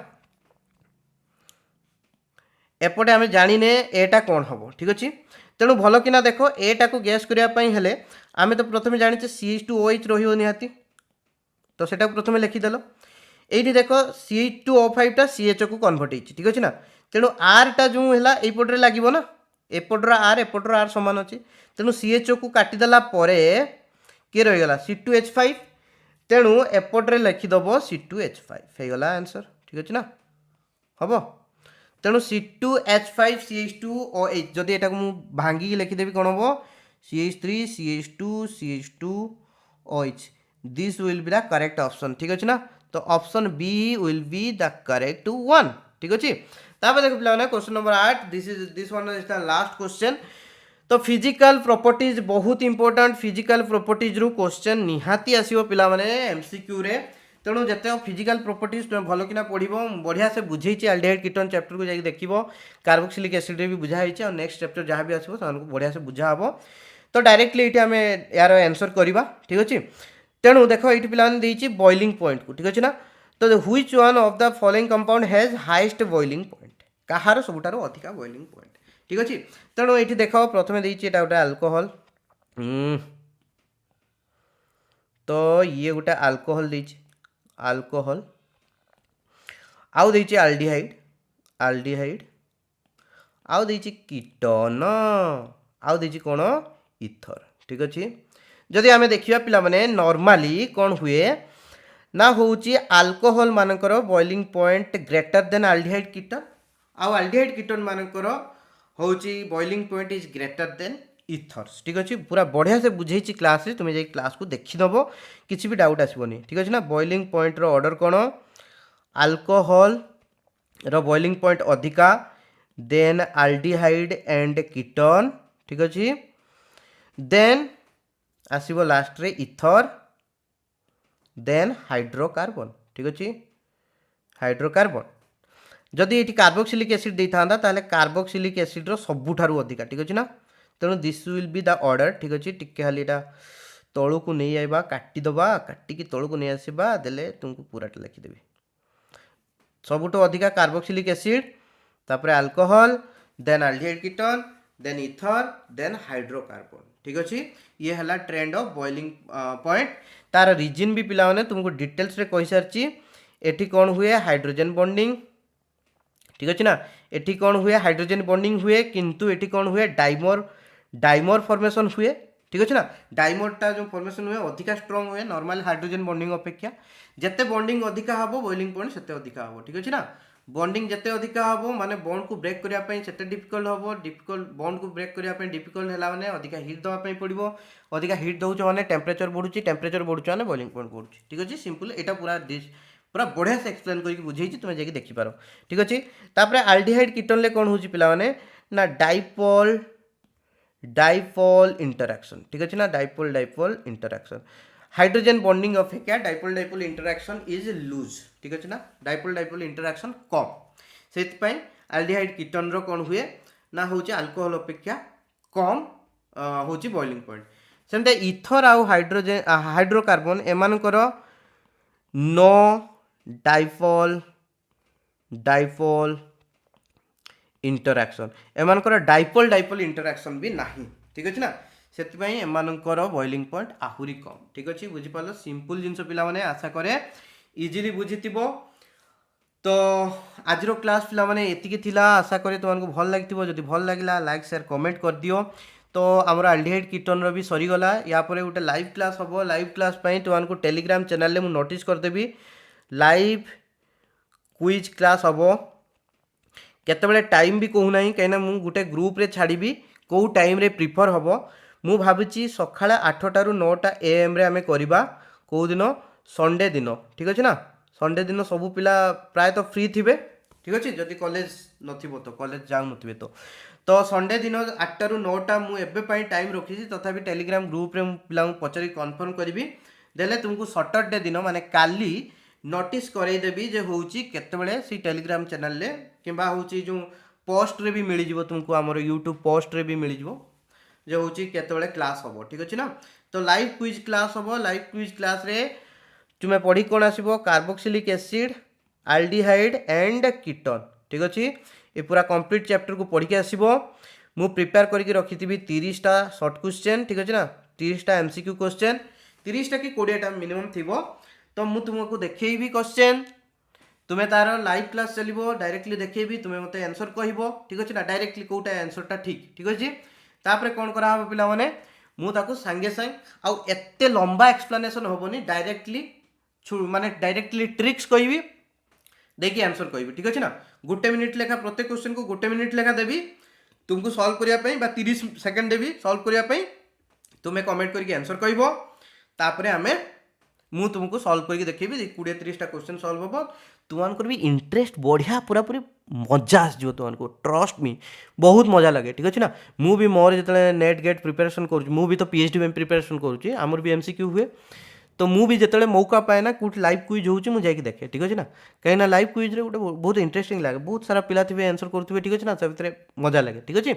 Speaker 1: एपटे आम जाने एटा कौन हम ठीक अच्छे तेणु भल कि ना देख एटा को गैस करने हेले आम तो प्रथम जाने CH2OH रही तो सेटा प्रथम लिखिदेल ये देख CH2O5 टा CHO को कन्वर्ट होती ठीक अच्छे ना तेणु R टा जो है यपटे लगे ना एपटर R एपटर R सामान अच्छे तेणु CHO को काटिदेला किए रहीगला C2H5 तेणु एपटे लिखिदेव C2H5 होगा आंसर ठीक अच्छे ना हम तेणु C2H5CH2OH जदि एटा को भांगी लिखिदेवी कौन हम CH3 CH2OH this will be the correct option ठीक अच्छे ना तो option B will be the correct one ठीक अच्छे तापर देखो पिला question number 8 this one is the last question तो फिजिकल प्रॉपर्टीज बहुत इंपोर्टेंट फिजिकल प्रॉपर्टीज रु क्वेश्चन निहाती आसीबो पिला माने एमसीक्यू रे तेणु जिते फिजिकल प्रॉपर्टीज तुम भल कि पढ़ बढ़िया से बुझे एल्डिहाइड कीटोन चैप्टर को जाकि देखिबो कार्बोक्सिलिक एसिड रे भी बुझा होइछ और नेक्स्ट चैप्टर जहाँ भी आसीबो सानको बढ़िया से बुझा हबो तो डायरेक्टली ये आम यार आंसर करवा ठीक अच्छे तेणु देख ये पे बॉइलिंग पॉइंट को ठीक अच्छे ना तो which one of the following compound has highest boiling point कहार सबुठार अधिका बॉइलिंग पॉइंट ठीक अच्छे तेणु ये देख प्रथम गोटे अल्कोहल तो ये गोटे अल्कोहल अल्कोहल आउ देछि एल्डिहाइड एल्डिहाइड आउ देछि कीटोन आउ देछि कोन इथर ठीक अच्छे जदि आम देखा पिलाने नॉर्मली कौन हुए ना होची अल्कोहल मानकर boiling point greater than aldehyde ketone आउ एल्डिहाइड कीटोन मानकर होची boiling point is greater than ethers ठीक अच्छे पूरा बढ़िया से बुझे क्लास रे तुम्हें जाई क्लास को देखिदब किसी भी डाउट आसबनी ठीक अच्छे ना बॉइलिंग पॉइंट रो ऑर्डर कौन अल्कोहल रो बॉइलिंग पॉइंट अधिका देन एल्डिहाइड एंड कीटोन ठीक अच्छे देन आसीबो लास्ट रे इथर देन हाइड्रोकार्बन ठीक अच्छे हाइड्रोकार्बन जदि ये कार्बोक्सिलिक एसिड देता ताले कार्बोक्सिलिक एसिड रो सबुठारु अधिका ठीक अच्छे ना तेणु this will be the order ठीक अच्छे टिके खाली तलू को नहीं आइबा काटिदबा काटिकी तलू को नहीं आसवा देले तुमको पूराटा लिखिदेवी सबुठ अधिका कार्बोक्सिलिक एसिड तापर alcohol then aldehyde ketone then ether then hydrocarbon ठीक अच्छे ये है ट्रेंड ऑफ बॉइलिंग पॉइंट तार रीजन भी पिला माने तुमको डिटेल्स रे कहि सारची एठी कौन हुए हाइड्रोजन बॉन्डिंग ठीक अच्छे ना एठी कौन हुए हाइड्रोजन बॉन्डिंग हुए किंतु एठी कौन हुए डाइमर डाइमर फॉर्मेशन हुए ठीक अच्छे ना डाइमरटा जो फॉर्मेशन हुए अधिका स्ट्रांग हुए नॉर्मल हाइड्रोजन बॉन्डिंग अपेक्षा जिते बॉन्डिंग अधिका हम बॉइलिंग पॉइंट सेते अधिका हम ठीक अच्छे ना बॉन्डिंग जिते अधिका हम माने बॉन्ड को ब्रेक करने सेते डिफिकल्ट हम डिफिकल्ट बॉन्ड को ब्रेक करने डिफिकल्ट है माने अधिका हिट दवाई पड़ो अधिका हिट दौच माने टेम्परेचर बढ़ुची टेम्परेचर बढ़ुची माने बॉइलिंग पॉइंट बढ़ुची ठीक अच्छे सिंपल एटा पूरा पूरा बढ़िया से एक्सप्लेन करके बुझे तुम्हें जाकि देखिपार ठीक अच्छे तापर एल्डिहाइड कीटोन ले कौन होची पिला माने ना डाइपोल डाइपोल इंटरैक्शन ठीक अच्छे ना dipole dipole interaction hydrogen bonding अपेक्षा dipole dipole interaction is loose ठीक अच्छे ना डाइपोल डाइपोल इंटरैक्शन कम से एल्डिहाइड कीटोन रो कौन हुए ना होची अल्कोहल अपेक्षा कम होची बॉइलिंग पॉइंट सेमते इथर आउ हाइड्रोजन हाइड्रोकार्बन एमानकर नो डाइपोल डाइपोल इंटरैक्शन एमानकर डाइपोल डाइपोल इंटरैक्शन भी नहीं ठीक अच्छे ना से एमानकर बॉइलिंग पॉइंट आहुरी कम ठीक अच्छे बुझीपार सिंपल जिनस पिला माने आशा करे इजिली बुझीथिबो तो आज क्लास पिला माने एतिकी थिला आशा करे तुमको भल लागिथिबो जदि भल लागिला लाइक शेयर कमेंट कर दियो तो आमर एल्डिहाइड कीटोन भी सरीगला या पर गोटे लाइव क्लास हम लाइव क्लास तुमको टेलीग्राम चैनल में नोटिस करदेवी लाइव क्विज क्लास हम केतबेले टाइम भी कहूना कहीं मुझे गोटे ग्रुप रे छाड़ी कौ टाइम रे प्रिफर हम मु भावी सका 8टा ରୁ 9टा AM रे आम करवा कौ दिन संडे दिन ठीक अच्छे ना संडे दिन सबू पिला प्रायतः फ्री थे ठीक अच्छे जदि कॉलेज नथिबो तो कॉलेज जाऊ नथिबे तो संडे दिन 8टा ରୁ 9टा मुझे टाइम रखी तथापि टेलीग्राम ग्रुप रे पिला पचारि कन्फर्म करी देले तुमको सैटरडे दिन माने काली नोटिस करईदेवी जे हूँ केतबेले सी टेलीग्राम चैनल रे किंबा हूँ जो पोस्ट रे भी मिल जिवो तुमको आमर यूट्यूब पोस्ट रे भी मिल जिवो जो हूँ केतबेले क्लास हम ठीक अच्छे ना तो लाइव क्विज क्लास हम लाइव क्विज क्लास रे तुम्हें पढ़ी कौन आसो carboxylic acid aldehyde and ketone ठीक अच्छे ये पूरा कंप्लीट चैप्टर को पढ़ी आसो मु प्रिपेयर करके रखी 30टा शॉर्ट क्वेश्चन ठीक अच्छे ना 30टा MCQ क्वेश्चन 30टा कि 20टा मिनिमम थी तो मु तुमको देखी क्वेश्चन तुम्हें तार लाइव क्लास चलो डायरेक्टली देखी तुम्हें मत आंसर कह ठीक अच्छे ना डायरेक्टली कौटा आंसरटा ठीक अच्छे तापर कौन करा पिला माने मुझे सांगे सांगे आउ एते लंबा एक्सप्लेनेशन हेनी डायरेक्टली माने डायरेक्टली ट्रिक्स कहि देखिए आंसर कहि ठीक अच्छे ना 1 मिनिट लेखा प्रत्येक क्वेश्चन को 1 मिनिट लेखा देवी तुमको सॉल्व करने 30 सेकंड देवी सॉल्व करने तुम्हें कमेंट करके आंसर कह तापर आमे ମୁଁ ତୁମକୁ ସଲ୍ଭ କରିକି ଦେଖେଇବି 20-30ଟା क्वेश्चन सॉल्व हम तुमको भी इंटरेस्ट बढ़िया पूरा पूरी मजा आसो तुमको ट्रस्ट मी बहुत मजा लगे ठीक अच्छे ना मु भी मोर जो नेट गेट प्रिपेरेसन करूँ भी तो पीएचडी में प्रिपेरेसन करूँ आमर भी एमसीक्यू हुए तो मु भी जिते मौका पाए ना कौट लाइव क्विज हो जाकि देखे ठीक अच्छे ना कहीं लाइव क्विज गोटे बहुत इंटरेस्टिंग लगे बहुत सारा पिला थे आंसर करुवे ठीक अच्छे ना से मजा लगे ठीक अच्छे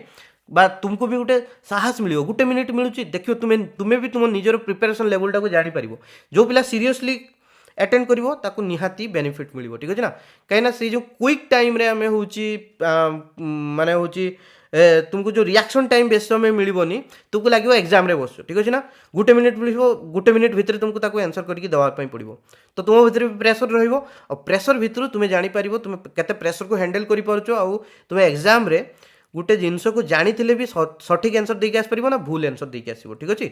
Speaker 1: बा तुमको भी गोटे साहस मिल गोटे मिनिट मिलूँ देखियो तुम्हें भी तुम निजर प्रिपेरेसन लेवलटा को जापर जो पिला सीरियसली अटेंड करिवो ताकू निहाती बेनिफिट मिलिवो ठीक अछि ना कहीं से जो क्विक टाइम रे हमें होची माने होची तुमको जो रिएक्शन टाइम बेस समय मिलबोनी तुमको लागो एग्जाम रे बसो ठीक अछि ना गुटे मिनिट मिलिबो गुटे मिनिट भितर तुमको ताकू आंसर करके दवा पई पड़िबो तो तुम भितर प्रेशर रहइबो और प्रेशर भितर तुम जानि परिबो तुम केते प्रेशर को हैंडल करि पारुचो आ तुम एग्जाम रे गुटे जिंस को जानिथिले भी सठिक आंसर देके आस परिबो ना भूल आंसर देके आसीबो ठीक अछि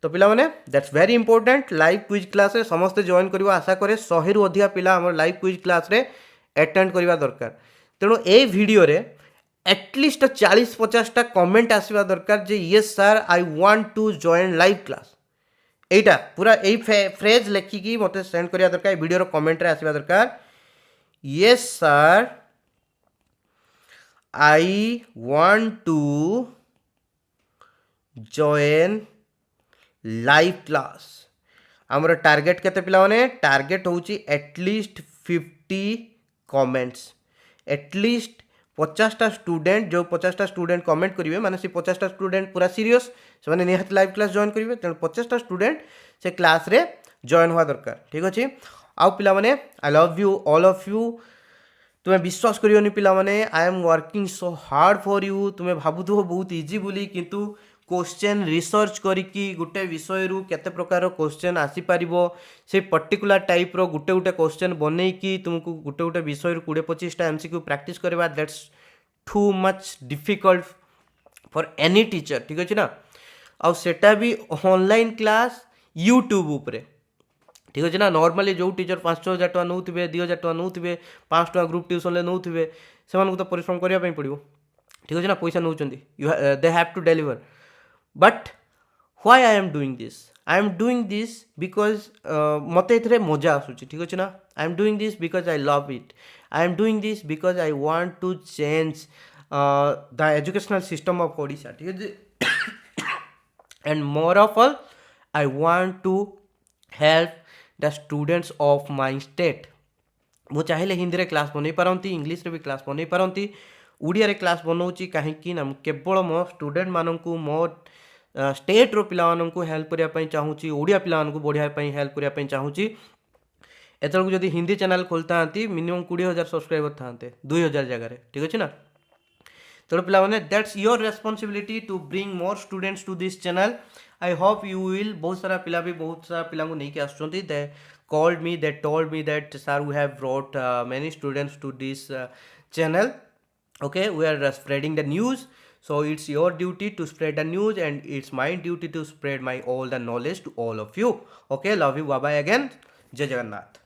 Speaker 1: तो पिला माने that's very important live quiz class रे समस्त जॉइन करिवो आशा करे 100 रु अधिक पिला हमर लाइव क्विज क्लास रे अटेंड करबा दरकार तेणु ए वीडियो रे एटलिस्ट 40-50टा कमेंट आसीबा दरकार जे yes sir I want to join live class एटा पूरा ए फ्रेज लेखिकी मते सेंड करिया दरकार ए वीडियो रो कमेंट रे आसीबा दरकार yes sir I want to join live class आमर टार्गेट केते पिला माने टार्गेट होची एटलिस्ट 50 कमेंट्स एटलिस्ट 50टा स्टूडेंट जो 50टा स्टूडेंट कमेंट करेंगे माने से 50टा स्टूडेंट पूरा सीरियस से माने निहात लाइव क्लास जॉइन करेंगे तेणु 50टा स्टूडेंट से क्लास रे जॉइन हुआ दरकार ठीक अच्छे आउ पिला माने I love you all of you तुम्हें विश्वास करियोनी पिला माने I am working so hard for you तुम्हें भाबुथो बहुत इजी बोली किंतु क्वेश्चन रिसर्च करिकी गुटे विषय रु केते प्रकार क्वेश्चन आसी पारिबो से पर्टिकुलर टाइप रो गुटे गुटे क्वेश्चन बनै कि तुमको गुटे गुटे विषय रु 20-25टा एमसीक्यू प्रैक्टिस करबा that's too much difficult for any teacher ठीक अछि ना आ सेटा भी ऑनलाइन क्लास यूट्यूब ऊपर ठीक अछि ना नॉर्मली जो टीचर 5,000 टका नौथिबे 2,000 टका नौथिबे 5 टका ग्रुप ट्यूशन ले नौथिबे सेमानको तो परिश्रम करिया पई पड़िबो ठीक अछि ना पैसा नौचंदी they have to deliver but why I am doing this I am doing this because मते इथरे मजा आसुची ठीक अछि ना I am doing this because I love it I am doing this because I want to change the educational system of Odisha ठीक अछि and more of all I want to help the students of my state मु चाहिले हिंदी रे class बनै पारंती English रे भी class बनै पारंती ओडिया रे क्लास बनौची काहेकि ना केवल मो स्टूडेंट माननकु मो स्टेट रो पिला माननकु हेल्प करिया पई चाहूची ओडिया पिला माननकु बढ़िया पई हेल्प करिया पई चाहूची एतरकु जदी हिंदी चैनल खोलता हंती मिनिमम 20,000 सब्सक्राइबर थांते 2,000 जगह रे ठीक अछि ना तेणु पिला माने that's your responsibility to bring more students to this channel I hope you will बहुत सारा पिला भी बहुत सारा पिला को नेकी आछंती दे called me they told me that sir we have brought many students to this channel okay we are spreading the news so it's your duty to spread the news and it's my duty to spread my all the knowledge to all of you okay love you bye bye again jai jagannath